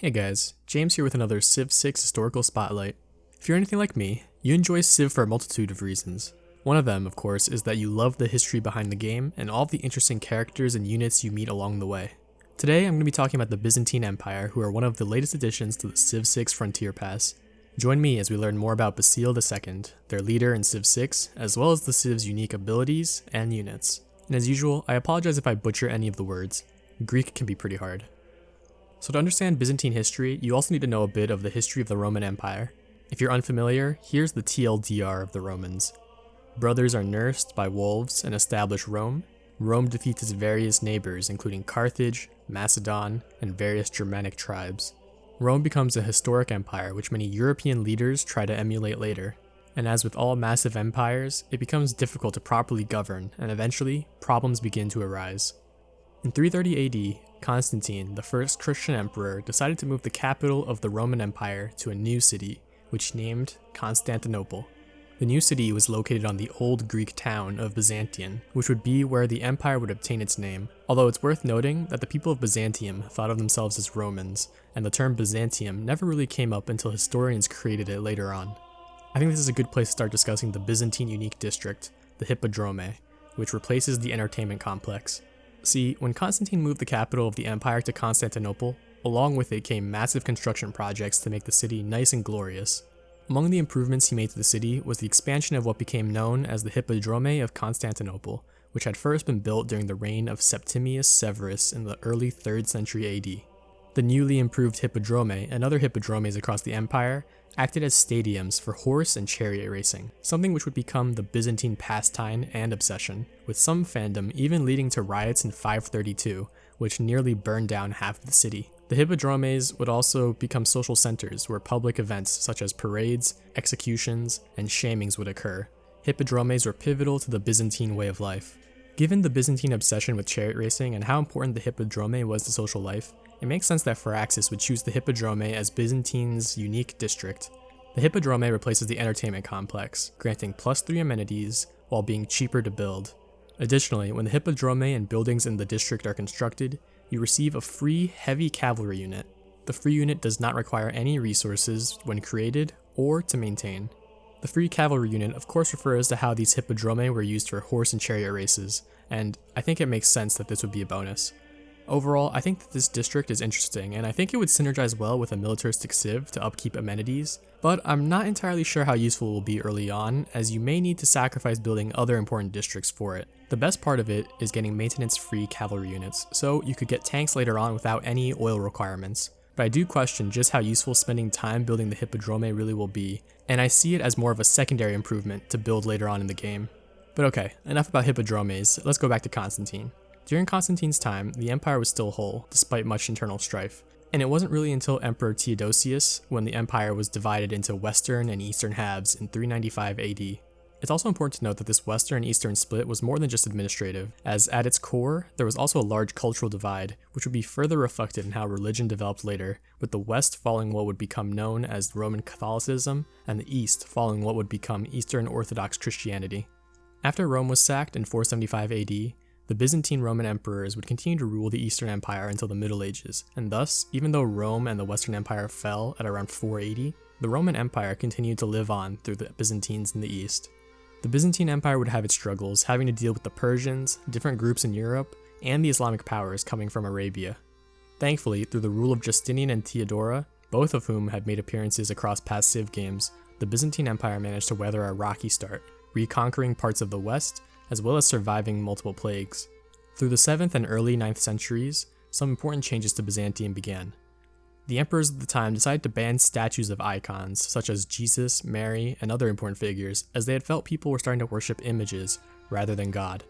Hey guys, James here with another Civ 6 Historical Spotlight. If you're anything like me, you enjoy Civ for a multitude of reasons. One of them, of course, is that you love the history behind the game and all of the interesting characters and units you meet along the way. Today I'm going to be talking about the Byzantine Empire, who are one of the latest additions to the Civ 6 Frontier Pass. Join me as we learn more about Basil II, their leader in Civ 6, as well as the Civ's unique abilities and units. And as usual, I apologize if I butcher any of the words. Greek can be pretty hard. So to understand Byzantine history, you also need to know a bit of the history of the Roman Empire. If you're unfamiliar, here's the TLDR of the Romans. Brothers are nursed by wolves and establish Rome. Rome defeats its various neighbors, including Carthage, Macedon, and various Germanic tribes. Rome becomes a historic empire which many European leaders try to emulate later. And as with all massive empires, it becomes difficult to properly govern, and eventually, problems begin to arise. In 330 AD, Constantine, the first Christian emperor, decided to move the capital of the Roman Empire to a new city, which he named Constantinople. The new city was located on the old Greek town of Byzantium, which would be where the empire would obtain its name, although it's worth noting that the people of Byzantium thought of themselves as Romans, and the term Byzantium never really came up until historians created it later on. I think this is a good place to start discussing the Byzantine unique district, the hippodrome, which replaces the entertainment complex. See, when Constantine moved the capital of the empire to Constantinople, along with it came massive construction projects to make the city nice and glorious. Among the improvements he made to the city was the expansion of what became known as the Hippodrome of Constantinople, which had first been built during the reign of Septimius Severus in the early 3rd century AD. The newly improved Hippodrome and other hippodromes across the empire acted as stadiums for horse and chariot racing, something which would become the Byzantine pastime and obsession, with some fandom even leading to riots in 532, which nearly burned down half of the city. The hippodromes would also become social centers where public events such as parades, executions, and shamings would occur. Hippodromes were pivotal to the Byzantine way of life. Given the Byzantine obsession with chariot racing and how important the hippodrome was to social life, it makes sense that Phaeacius would choose the hippodrome as Byzantine's unique district. The hippodrome replaces the entertainment complex, granting +3 amenities while being cheaper to build. Additionally, when the hippodrome and buildings in the district are constructed, you receive a free heavy cavalry unit. The free unit does not require any resources when created or to maintain. The free cavalry unit of course refers to how these hippodrome were used for horse and chariot races, and I think it makes sense that this would be a bonus. Overall, I think that this district is interesting, and I think it would synergize well with a militaristic civ to upkeep amenities, but I'm not entirely sure how useful it will be early on, as you may need to sacrifice building other important districts for it. The best part of it is getting maintenance-free cavalry units, so you could get tanks later on without any oil requirements. But I do question just how useful spending time building the hippodrome really will be, and I see it as more of a secondary improvement to build later on in the game. But okay, enough about hippodromes, let's go back to Constantine. During Constantine's time, the empire was still whole, despite much internal strife, and it wasn't really until Emperor Theodosius when the empire was divided into western and eastern halves in 395 AD. It's also important to note that this western and eastern split was more than just administrative, as at its core, there was also a large cultural divide, which would be further reflected in how religion developed later, with the west following what would become known as Roman Catholicism, and the east following what would become Eastern Orthodox Christianity. After Rome was sacked in 475 AD, the Byzantine Roman emperors would continue to rule the Eastern Empire until the Middle Ages, and thus, even though Rome and the Western Empire fell at around 480, the Roman Empire continued to live on through the Byzantines in the East. The Byzantine Empire would have its struggles, having to deal with the Persians, different groups in Europe, and the Islamic powers coming from Arabia. Thankfully, through the rule of Justinian and Theodora, both of whom had made appearances across past Civ games, the Byzantine Empire managed to weather a rocky start, reconquering parts of the West, as well as surviving multiple plagues. Through the 7th and early 9th centuries, some important changes to Byzantium began. The emperors of the time decided to ban statues of icons, such as Jesus, Mary, and other important figures, as they had felt people were starting to worship images rather than God.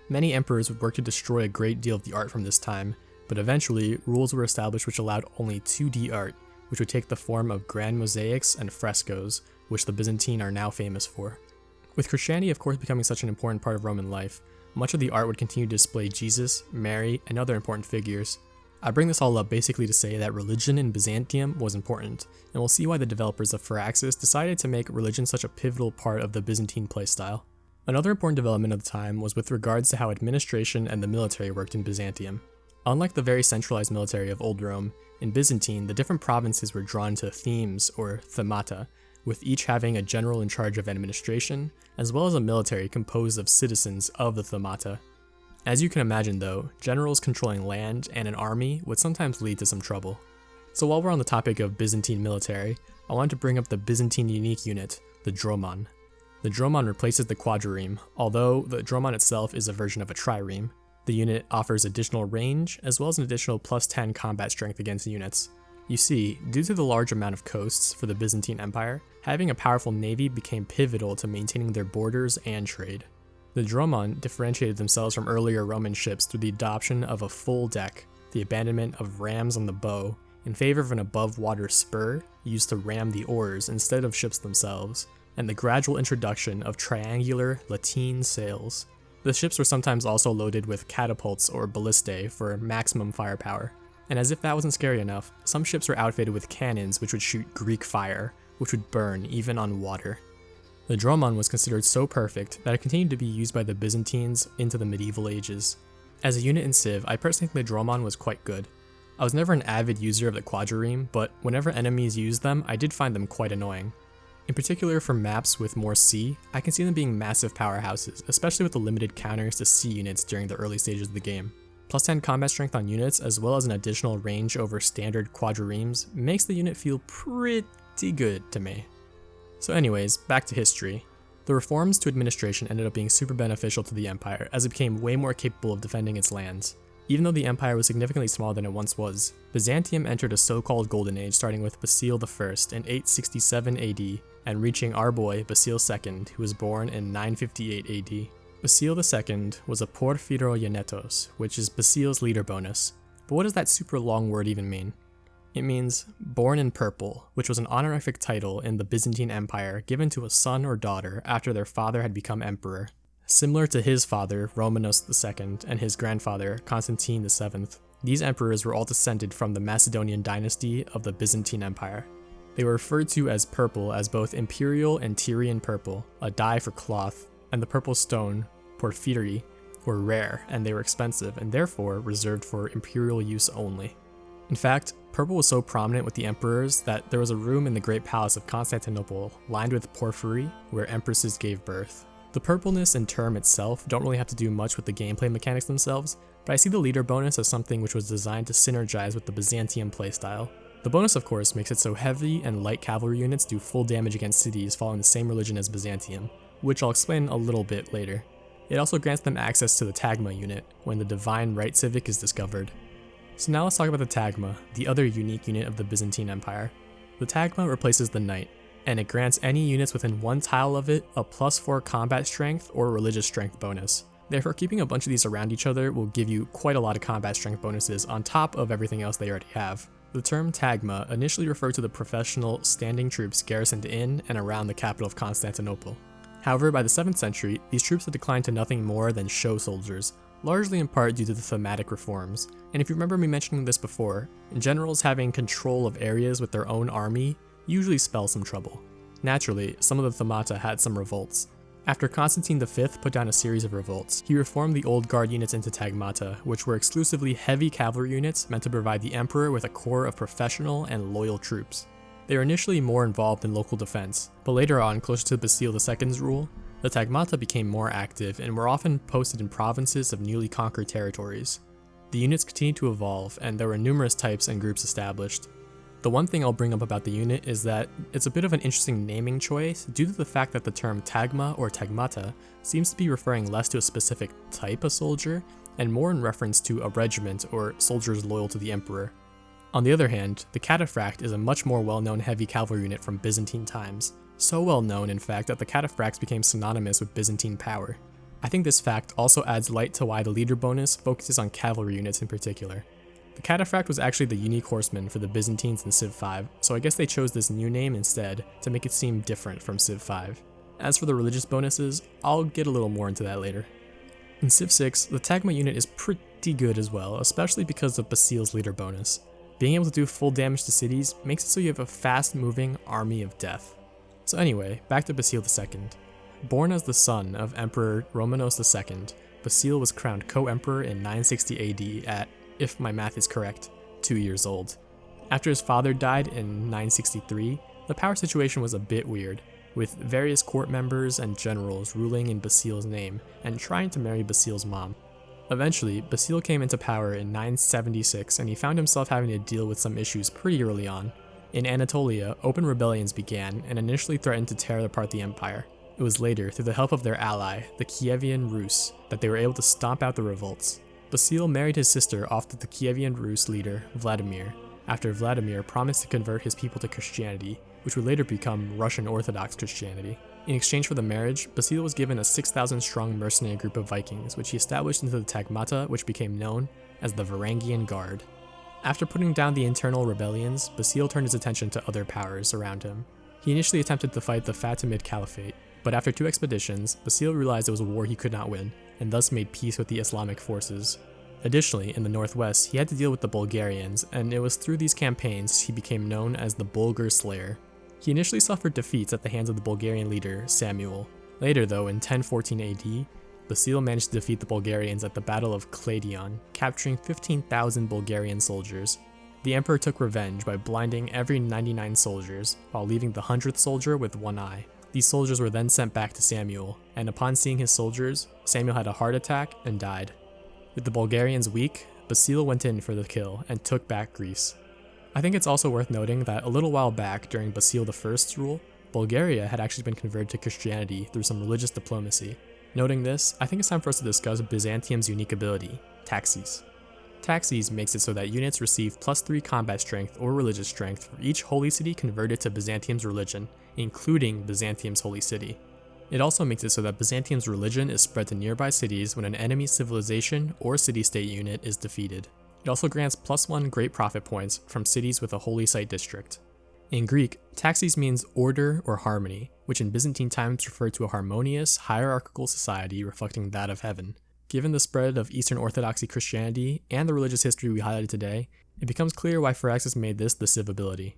Many emperors would work to destroy a great deal of the art from this time, but eventually, rules were established which allowed only 2D art, which would take the form of grand mosaics and frescoes, which the Byzantine are now famous for. With Christianity of course becoming such an important part of Roman life, much of the art would continue to display Jesus, Mary, and other important figures. I bring this all up basically to say that religion in Byzantium was important, and we'll see why the developers of Phaeacius decided to make religion such a pivotal part of the Byzantine playstyle. Another important development of the time was with regards to how administration and the military worked in Byzantium. Unlike the very centralized military of Old Rome, in Byzantine, the different provinces were drawn to themes or themata, with each having a general in charge of administration, as well as a military composed of citizens of the themata. As you can imagine though, generals controlling land and an army would sometimes lead to some trouble. So while we're on the topic of Byzantine military, I wanted to bring up the Byzantine unique unit, the Dromon. The Dromon replaces the quadrireme, although the Dromon itself is a version of a trireme. The unit offers additional range, as well as an additional +10 combat strength against units. You see, due to the large amount of coasts for the Byzantine Empire, having a powerful navy became pivotal to maintaining their borders and trade. The Dromon differentiated themselves from earlier Roman ships through the adoption of a full deck, the abandonment of rams on the bow, in favor of an above-water spur used to ram the oars instead of ships themselves, and the gradual introduction of triangular lateen sails. The ships were sometimes also loaded with catapults or ballistae for maximum firepower. And as if that wasn't scary enough, some ships were outfitted with cannons which would shoot Greek fire, which would burn even on water. The Dromon was considered so perfect that it continued to be used by the Byzantines into the medieval ages. As a unit in Civ, I personally think the Dromon was quite good. I was never an avid user of the quadrireme, but whenever enemies used them, I did find them quite annoying. In particular for maps with more sea, I can see them being massive powerhouses, especially with the limited counters to sea units during the early stages of the game. +10 combat strength on units, as well as an additional range over standard quadriremes, makes the unit feel pretty good to me. So anyways, back to history. The reforms to administration ended up being super beneficial to the empire, as it became way more capable of defending its lands. Even though the empire was significantly smaller than it once was, Byzantium entered a so-called golden age starting with Basil I in 867 AD, and reaching our boy Basil II, who was born in 958 AD. Basil II was a Porphyrogennetos, which is Basil's leader bonus. But what does that super long word even mean? It means born in purple, which was an honorific title in the Byzantine Empire given to a son or daughter after their father had become emperor. Similar to his father, Romanos II, and his grandfather, Constantine VII, these emperors were all descended from the Macedonian dynasty of the Byzantine Empire. They were referred to as purple as both imperial and Tyrian purple, a dye for cloth, and the purple stone, porphyry, were rare and they were expensive and therefore reserved for imperial use only. In fact, purple was so prominent with the emperors that there was a room in the Great Palace of Constantinople lined with porphyry where empresses gave birth. The purpleness and term itself don't really have to do much with the gameplay mechanics themselves, but I see the leader bonus as something which was designed to synergize with the Byzantium playstyle. The bonus of course makes it so heavy and light cavalry units do full damage against cities following the same religion as Byzantium, which I'll explain a little bit later. It also grants them access to the Tagma unit when the Divine Right Civic is discovered. So now let's talk about the Tagma, the other unique unit of the Byzantine Empire. The Tagma replaces the Knight, and it grants any units within one tile of it a +4 combat strength or religious strength bonus. Therefore, keeping a bunch of these around each other will give you quite a lot of combat strength bonuses on top of everything else they already have. The term Tagma initially referred to the professional standing troops garrisoned in and around the capital of Constantinople. However, by the 7th century, these troops had declined to nothing more than show soldiers, largely in part due to the thematic reforms. And if you remember me mentioning this before, generals having control of areas with their own army usually spells some trouble. Naturally, some of the themata had some revolts. After Constantine V put down a series of revolts, he reformed the old guard units into tagmata, which were exclusively heavy cavalry units meant to provide the emperor with a core of professional and loyal troops. They were initially more involved in local defense, but later on, closer to Basil II's rule, the tagmata became more active and were often posted in provinces of newly conquered territories. The units continued to evolve, and there were numerous types and groups established. The one thing I'll bring up about the unit is that it's a bit of an interesting naming choice due to the fact that the term tagma or tagmata seems to be referring less to a specific type of soldier and more in reference to a regiment or soldiers loyal to the emperor. On the other hand, the cataphract is a much more well-known heavy cavalry unit from Byzantine times, so well known in fact that the cataphracts became synonymous with Byzantine power. I think this fact also adds light to why the leader bonus focuses on cavalry units in particular. The cataphract was actually the unique horseman for the Byzantines in Civ 5, so I guess they chose this new name instead to make it seem different from Civ 5. As for the religious bonuses, I'll get a little more into that later. In Civ 6, the Tagma unit is pretty good as well, especially because of Basil's leader bonus. Being able to do full damage to cities makes it so you have a fast-moving army of death. So anyway, back to Basil II. Born as the son of Emperor Romanos II, Basil was crowned co-emperor in 960 AD at if my math is correct, 2 years old. After his father died in 963, the power situation was a bit weird, with various court members and generals ruling in Basil's name and trying to marry Basil's mom. Eventually, Basil came into power in 976 and he found himself having to deal with some issues pretty early on. In Anatolia, open rebellions began and initially threatened to tear apart the empire. It was later, through the help of their ally, the Kievan Rus, that they were able to stomp out the revolts. Basil married his sister off to the Kievan Rus leader, Vladimir, after Vladimir promised to convert his people to Christianity, which would later become Russian Orthodox Christianity. In exchange for the marriage, Basil was given a 6,000-strong mercenary group of Vikings, which he established into the Tagma, which became known as the Varangian Guard. After putting down the internal rebellions, Basil turned his attention to other powers around him. He initially attempted to fight the Fatimid Caliphate, but after 2 expeditions, Basil realized it was a war he could not win, and thus made peace with the Islamic forces. Additionally, in the northwest, he had to deal with the Bulgarians, and it was through these campaigns he became known as the Bulgar Slayer. He initially suffered defeats at the hands of the Bulgarian leader, Samuel. Later though, in 1014 AD, Basil managed to defeat the Bulgarians at the Battle of Kladion, capturing 15,000 Bulgarian soldiers. The emperor took revenge by blinding every 99 soldiers, while leaving the 100th soldier with one eye. These soldiers were then sent back to Samuel, and upon seeing his soldiers, Samuel had a heart attack and died. With the Bulgarians weak, Basil went in for the kill and took back Greece. I think it's also worth noting that a little while back during Basil I's rule, Bulgaria had actually been converted to Christianity through some religious diplomacy. Noting this, I think it's time for us to discuss Byzantium's unique ability, Taxis. Taxis makes it so that units receive +3 combat strength or religious strength for each holy city converted to Byzantium's religion, including Byzantium's holy city. It also makes it so that Byzantium's religion is spread to nearby cities when an enemy civilization or city-state unit is defeated. It also grants +1 great prophet points from cities with a holy site district. In Greek, taxis means order or harmony, which in Byzantine times referred to a harmonious, hierarchical society reflecting that of heaven. Given the spread of Eastern Orthodoxy Christianity and the religious history we highlighted today, it becomes clear why Phyrexis made this the civ ability.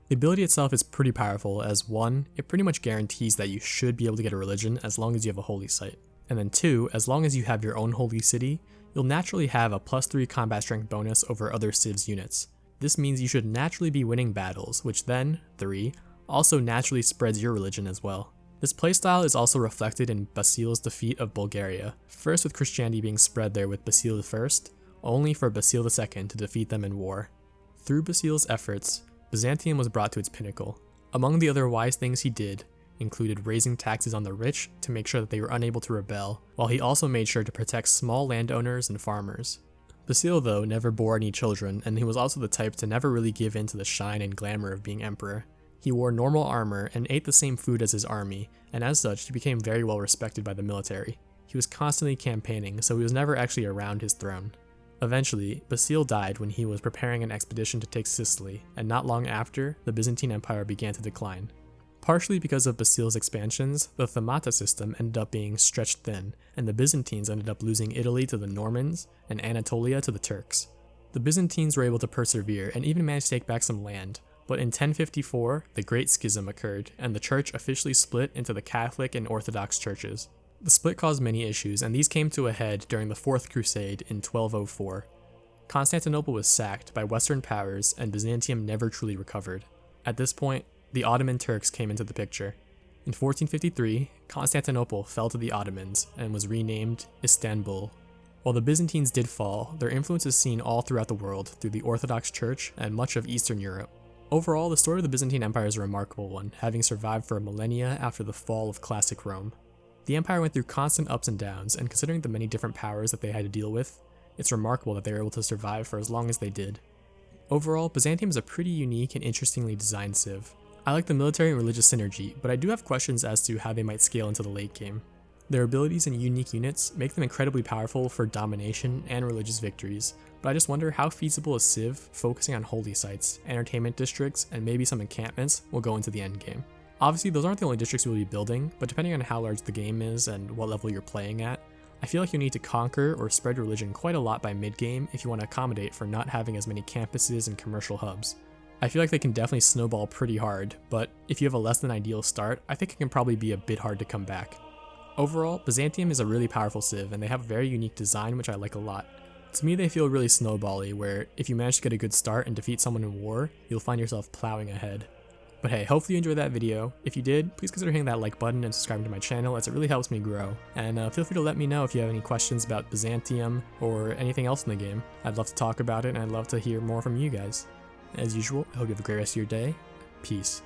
The ability itself is pretty powerful as 1, it pretty much guarantees that you should be able to get a religion as long as you have a holy site. And then 2, as long as you have your own holy city, you'll naturally have a +3 combat strength bonus over other civs units. This means you should naturally be winning battles, which then, 3, also naturally spreads your religion as well. This playstyle is also reflected in Basil's defeat of Bulgaria, first with Christianity being spread there with Basil I, only for Basil II to defeat them in war. Through Basil's efforts, Byzantium was brought to its pinnacle. Among the other wise things he did included raising taxes on the rich to make sure that they were unable to rebel, while he also made sure to protect small landowners and farmers. Basil, though, never bore any children, and he was also the type to never really give in to the shine and glamour of being emperor. He wore normal armor and ate the same food as his army, and as such, he became very well respected by the military. He was constantly campaigning, so he was never actually around his throne. Eventually, Basil died when he was preparing an expedition to take Sicily, and not long after, the Byzantine Empire began to decline. Partially because of Basil's expansions, the Thamata system ended up being stretched thin, and the Byzantines ended up losing Italy to the Normans and Anatolia to the Turks. The Byzantines were able to persevere and even managed to take back some land, but in 1054, the Great Schism occurred, and the church officially split into the Catholic and Orthodox churches. The split caused many issues, and these came to a head during the Fourth Crusade in 1204. Constantinople was sacked by Western powers, and Byzantium never truly recovered. At this point, the Ottoman Turks came into the picture. In 1453, Constantinople fell to the Ottomans and was renamed Istanbul. While the Byzantines did fall, their influence is seen all throughout the world through the Orthodox Church and much of Eastern Europe. Overall, the story of the Byzantine Empire is a remarkable one, having survived for millennia after the fall of classic Rome. The empire went through constant ups and downs, and considering the many different powers that they had to deal with, it's remarkable that they were able to survive for as long as they did. Overall, Byzantium is a pretty unique and interestingly designed civ. I like the military and religious synergy, but I do have questions as to how they might scale into the late game. Their abilities and unique units make them incredibly powerful for domination and religious victories, but I just wonder how feasible a civ focusing on holy sites, entertainment districts, and maybe some encampments will go into the endgame. Obviously, those aren't the only districts you will be building, but depending on how large the game is and what level you're playing at, I feel like you need to conquer or spread religion quite a lot by mid-game if you want to accommodate for not having as many campuses and commercial hubs. I feel like they can definitely snowball pretty hard, but if you have a less than ideal start, I think it can probably be a bit hard to come back. Overall, Byzantium is a really powerful civ, and they have a very unique design which I like a lot. To me, they feel really snowbally, where if you manage to get a good start and defeat someone in war, you'll find yourself plowing ahead. But hey, hopefully you enjoyed that video. If you did, please consider hitting that like button and subscribing to my channel, as it really helps me grow. And feel free to let me know if you have any questions about Byzantium or anything else in the game. I'd love to talk about it, and I'd love to hear more from you guys. As usual, I hope you have a great rest of your day. Peace.